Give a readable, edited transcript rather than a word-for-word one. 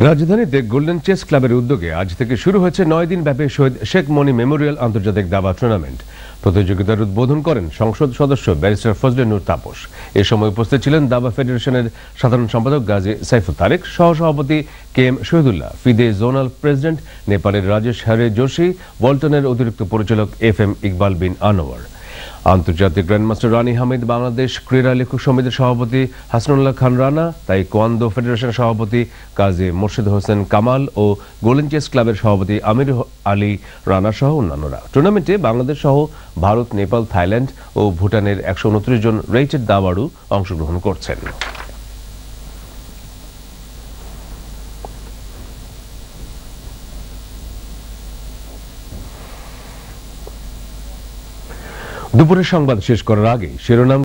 রাজধানীতে golden chess ক্লাবের উদ্যোগে আজ থেকে শুরু হয়েছে 9 দিন ব্যাপী শহীদ শেখ মনি মেমোরিয়াল আন্তর্জাতিক দাবা টুর্নামেন্ট। প্রতিযোগিতার উদ্বোধন করেন সংসদ সদস্য ব্যারিস্টার ফজলে নূর তাপস। এ সময় উপস্থিত ছিলেন দাবা ফেডারেশনের সাধারণ সম্পাদক গাজী সাইফুল তারেক, সহসভাপতি K M Shahidullah, FIDE zonal president নেপালের রাজেশ হরে জোশী, ওয়ালটনের অতিরিক্ত পরিচালক FM ইকবাল বিন আনোয়ার। আন্তর্জাতিক গ্র্যান্ডমাস্টার রানী হামিদ, বাংলাদেশ ক্রীড়া লেখক সমিতির সভাপতি হাসনুল্লাহ খান রানা, তাইকোয়ান্দো ফেডারেশনের সভাপতি কাজী মোর্শেদ হোসেন কামাল ও গোল্ডেন চেস ক্লাবের সভাপতি আমির আলী রানা সহ অন্যান্যরা। টুর্নামেন্টে বাংলাদেশ সহ ভারত, নেপাল, থাইল্যান্ড ও ভুটানের 129 জন রেটেড দাবাড়ু অংশগ্রহণ করছেন। দুপুরের সংবাদ শেষ করার আগে শিরোনাম